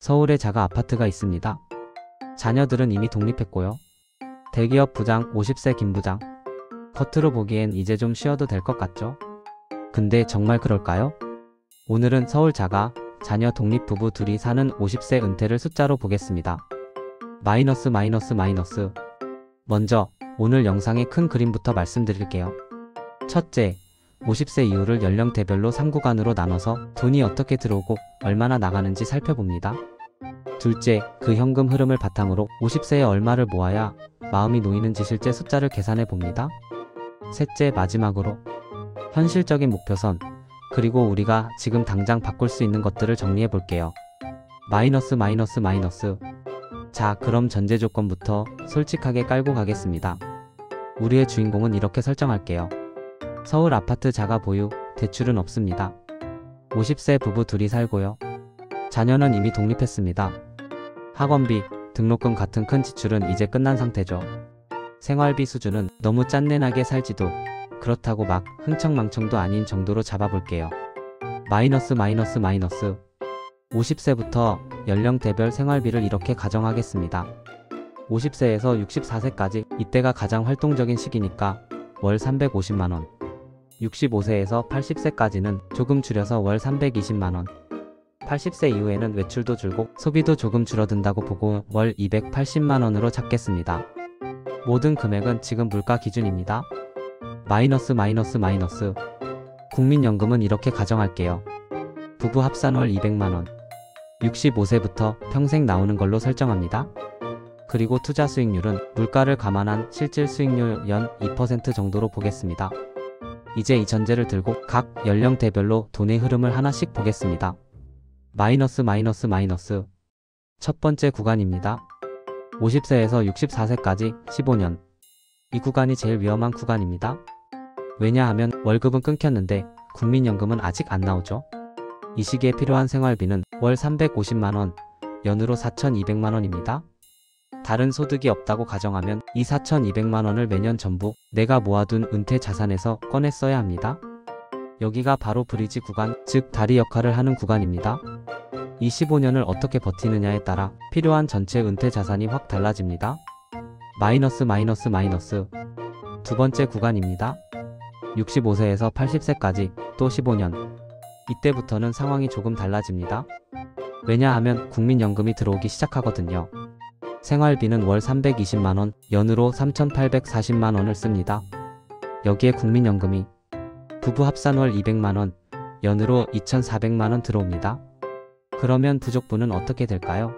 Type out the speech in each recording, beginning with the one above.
서울에 자가 아파트가 있습니다. 자녀들은 이미 독립했고요. 대기업 부장 50세 김 부장. 겉으로 보기엔 이제 좀 쉬어도 될 것 같죠? 근데 정말 그럴까요? 오늘은 서울 자가, 자녀 독립 부부 둘이 사는 50세 은퇴를 숫자로 보겠습니다. 마이너스. 먼저 오늘 영상의 큰 그림부터 말씀드릴게요. 첫째, 50세 이후를 연령대별로 3구간으로 나눠서 돈이 어떻게 들어오고 얼마나 나가는지 살펴봅니다. 둘째, 그 현금 흐름을 바탕으로 50세에 얼마를 모아야 마음이 놓이는지 실제 숫자를 계산해 봅니다. 셋째, 마지막으로 현실적인 목표선, 그리고 우리가 지금 당장 바꿀 수 있는 것들을 정리해 볼게요. 마이너스. 자, 그럼 전제 조건부터 솔직하게 깔고 가겠습니다. 우리의 주인공은 이렇게 설정할게요. 서울 아파트 자가 보유, 대출은 없습니다. 50세 부부 둘이 살고요. 자녀는 이미 독립했습니다. 학원비, 등록금 같은 큰 지출은 이제 끝난 상태죠. 생활비 수준은 너무 짠내나게 살지도 그렇다고 막 흥청망청도 아닌 정도로 잡아볼게요. 마이너스. 50세부터 연령대별 생활비를 이렇게 가정하겠습니다. 50세에서 64세까지 이때가 가장 활동적인 시기니까 월 350만원. 65세에서 80세까지는 조금 줄여서 월 320만원. 80세 이후에는 외출도 줄고 소비도 조금 줄어든다고 보고 월 280만원으로 잡겠습니다. 모든 금액은 지금 물가 기준입니다. 마이너스. 국민연금은 이렇게 가정할게요. 부부 합산 월 200만원. 65세부터 평생 나오는 걸로 설정합니다. 그리고 투자 수익률은 물가를 감안한 실질 수익률 연 2% 정도로 보겠습니다. 이제 이 전제를 들고 각 연령대별로 돈의 흐름을 하나씩 보겠습니다. 마이너스. 첫 번째 구간입니다. 50세에서 64세까지 15년. 이 구간이 제일 위험한 구간입니다. 왜냐하면 월급은 끊겼는데 국민연금은 아직 안 나오죠. 이 시기에 필요한 생활비는 월 350만원, 연으로 4,200만원입니다. 다른 소득이 없다고 가정하면 이 4,200만원을 매년 전부 내가 모아둔 은퇴 자산에서 꺼내 써야 합니다. 여기가 바로 브리지 구간, 즉 다리 역할을 하는 구간입니다. 이 15년을 어떻게 버티느냐에 따라 필요한 전체 은퇴 자산이 확 달라집니다. 마이너스. 두 번째 구간입니다. 65세에서 80세까지 또 15년. 이때부터는 상황이 조금 달라집니다. 왜냐하면 국민연금이 들어오기 시작하거든요. 생활비는 월 320만원, 연으로 3,840만원을 씁니다. 여기에 국민연금이 부부 합산 월 200만원, 연으로 2,400만원 들어옵니다. 그러면 부족분은 어떻게 될까요?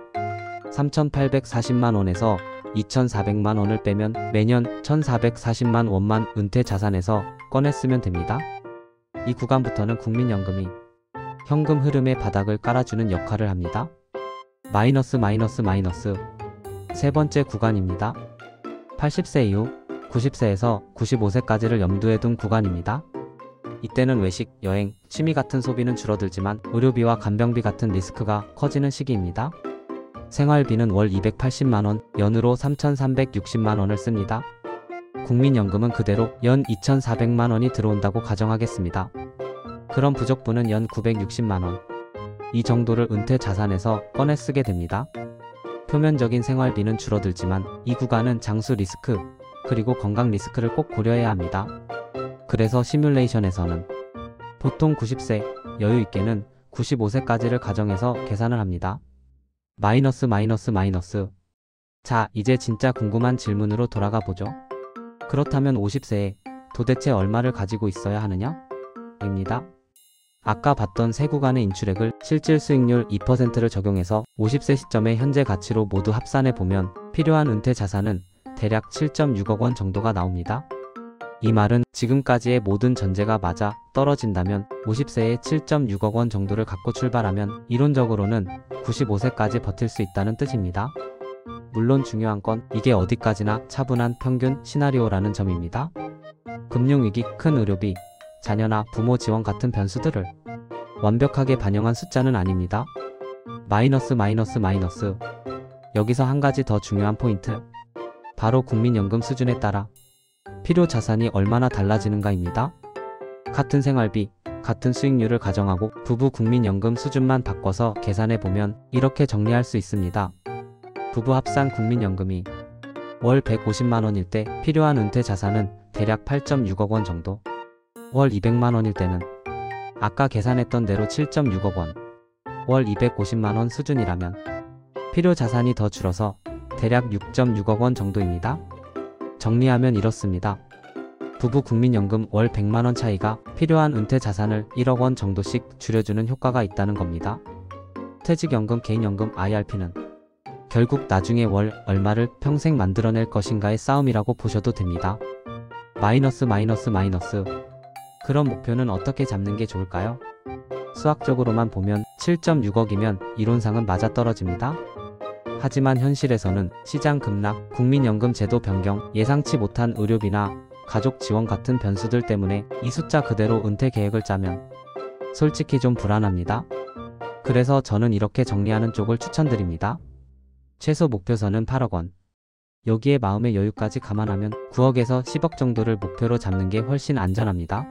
3,840만원에서 2,400만원을 빼면 매년 1,440만 원만 은퇴 자산에서 꺼내 쓰면 됩니다. 이 구간부터는 국민연금이 현금 흐름의 바닥을 깔아주는 역할을 합니다. 마이너스. 세 번째 구간입니다. 80세 이후 90세에서 95세까지를 염두에 둔 구간입니다. 이때는 외식, 여행, 취미 같은 소비는 줄어들지만 의료비와 간병비 같은 리스크가 커지는 시기입니다. 생활비는 월 280만원, 연으로 3,360만원을 씁니다. 국민연금은 그대로 연 2,400만원이 들어온다고 가정하겠습니다. 그럼 부족분은 연 960만원. 이 정도를 은퇴 자산에서 꺼내 쓰게 됩니다. 표면적인 생활비는 줄어들지만 이 구간은 장수 리스크, 그리고 건강 리스크를 꼭 고려해야 합니다. 그래서 시뮬레이션에서는 보통 90세, 여유있게는 95세까지를 가정해서 계산을 합니다. 마이너스. 자, 이제 진짜 궁금한 질문으로 돌아가 보죠. 그렇다면 50세에 도대체 얼마를 가지고 있어야 하느냐? 입니다. 아까 봤던 세 구간의 인출액을 실질 수익률 2%를 적용해서 50세 시점의 현재 가치로 모두 합산해 보면 필요한 은퇴 자산은 대략 7.6억 원 정도가 나옵니다. 이 말은 지금까지의 모든 전제가 맞아 떨어진다면 50세에 7.6억 원 정도를 갖고 출발하면 이론적으로는 95세까지 버틸 수 있다는 뜻입니다. 물론 중요한 건 이게 어디까지나 차분한 평균 시나리오라는 점입니다. 금융위기, 큰 의료비, 자녀나 부모 지원 같은 변수들을 완벽하게 반영한 숫자는 아닙니다. 마이너스. 여기서 한 가지 더 중요한 포인트. 바로 국민연금 수준에 따라 필요 자산이 얼마나 달라지는가입니다. 같은 생활비, 같은 수익률을 가정하고 부부 국민연금 수준만 바꿔서 계산해보면 이렇게 정리할 수 있습니다. 부부 합산 국민연금이 월 150만원일 때 필요한 은퇴 자산은 대략 8.6억 원 정도, 월 200만원일 때는 아까 계산했던 대로 7.6억 원, 월 250만원 수준이라면 필요 자산이 더 줄어서 대략 6.6억 원 정도입니다. 정리하면 이렇습니다. 부부 국민연금 월 100만원 차이가 필요한 은퇴 자산을 1억 원 정도씩 줄여주는 효과가 있다는 겁니다. 퇴직연금, 개인연금, IRP는 결국 나중에 월 얼마를 평생 만들어낼 것인가의 싸움이라고 보셔도 됩니다. 마이너스. 그런 목표는 어떻게 잡는 게 좋을까요? 수학적으로만 보면 7.6억이면 이론상은 맞아떨어집니다. 하지만 현실에서는 시장 급락, 국민연금 제도 변경, 예상치 못한 의료비나 가족 지원 같은 변수들 때문에 이 숫자 그대로 은퇴 계획을 짜면 솔직히 좀 불안합니다. 그래서 저는 이렇게 정리하는 쪽을 추천드립니다. 최소 목표선은 8억 원. 여기에 마음의 여유까지 감안하면 9억에서 10억 정도를 목표로 잡는 게 훨씬 안전합니다.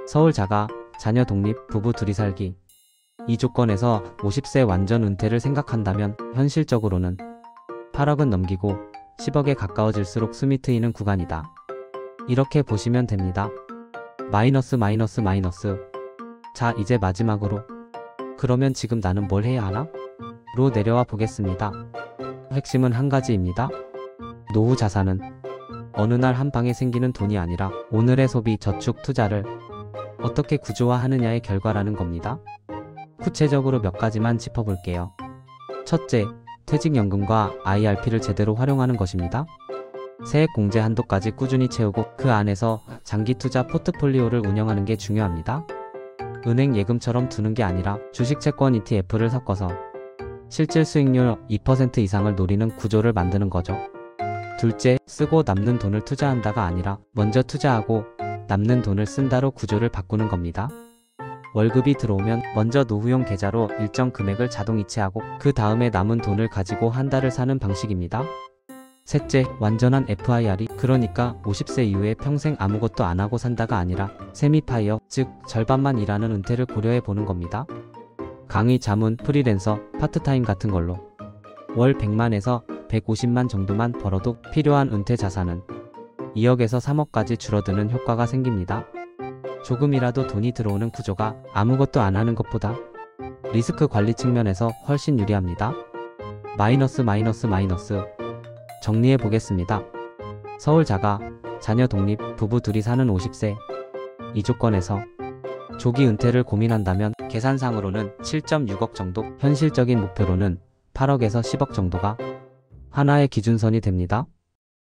서울 자가, 자녀 독립, 부부 둘이 살기. 이 조건에서 50세 완전 은퇴를 생각한다면 현실적으로는 8억은 넘기고 10억에 가까워질수록 숨이 트이는 구간이다. 이렇게 보시면 됩니다. 마이너스. 자, 이제 마지막으로 그러면 지금 나는 뭘 해야 하나? 로 내려와 보겠습니다. 핵심은 한 가지입니다. 노후 자산은 어느 날 한 방에 생기는 돈이 아니라 오늘의 소비, 저축, 투자를 어떻게 구조화하느냐의 결과라는 겁니다. 구체적으로 몇 가지만 짚어볼게요. 첫째, 퇴직연금과 IRP를 제대로 활용하는 것입니다. 세액공제 한도까지 꾸준히 채우고 그 안에서 장기 투자 포트폴리오를 운영하는 게 중요합니다. 은행 예금처럼 두는 게 아니라 주식, 채권, ETF를 섞어서 실질 수익률 2% 이상을 노리는 구조를 만드는 거죠. 둘째, 쓰고 남는 돈을 투자한다가 아니라 먼저 투자하고 남는 돈을 쓴다로 구조를 바꾸는 겁니다. 월급이 들어오면 먼저 노후용 계좌로 일정 금액을 자동 이체하고 그 다음에 남은 돈을 가지고 한 달을 사는 방식입니다. 셋째, 완전한 FIR이, 그러니까 50세 이후에 평생 아무것도 안 하고 산다가 아니라 세미파이어, 즉 절반만 일하는 은퇴를 고려해 보는 겁니다. 강의, 자문, 프리랜서, 파트타임 같은 걸로 월 100만에서 150만 정도만 벌어도 필요한 은퇴 자산은 2억에서 3억까지 줄어드는 효과가 생깁니다. 조금이라도 돈이 들어오는 구조가 아무것도 안 하는 것보다 리스크 관리 측면에서 훨씬 유리합니다. 마이너스. 정리해 보겠습니다. 서울 자가, 자녀 독립, 부부 둘이 사는 50세. 이 조건에서 조기 은퇴를 고민한다면 계산상으로는 7.6억 정도, 현실적인 목표로는 8억에서 10억 정도가 하나의 기준선이 됩니다.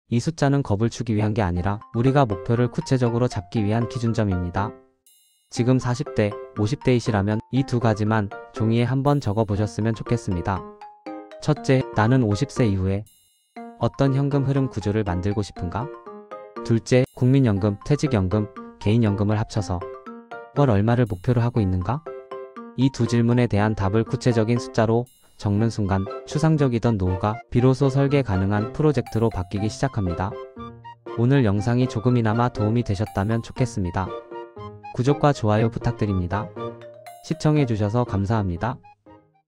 이 숫자는 겁을 주기 위한 게 아니라 우리가 목표를 구체적으로 잡기 위한 기준점입니다. 지금 40대, 50대이시라면 이 두 가지만 종이에 한번 적어 보셨으면 좋겠습니다. 첫째, 나는 50세 이후에 어떤 현금 흐름 구조를 만들고 싶은가? 둘째, 국민연금, 퇴직연금, 개인연금을 합쳐서 월 얼마를 목표로 하고 있는가? 이 두 질문에 대한 답을 구체적인 숫자로 적는 순간 추상적이던 노후가 비로소 설계 가능한 프로젝트로 바뀌기 시작합니다. 오늘 영상이 조금이나마 도움이 되셨다면 좋겠습니다. 구독과 좋아요 부탁드립니다. 시청해주셔서 감사합니다.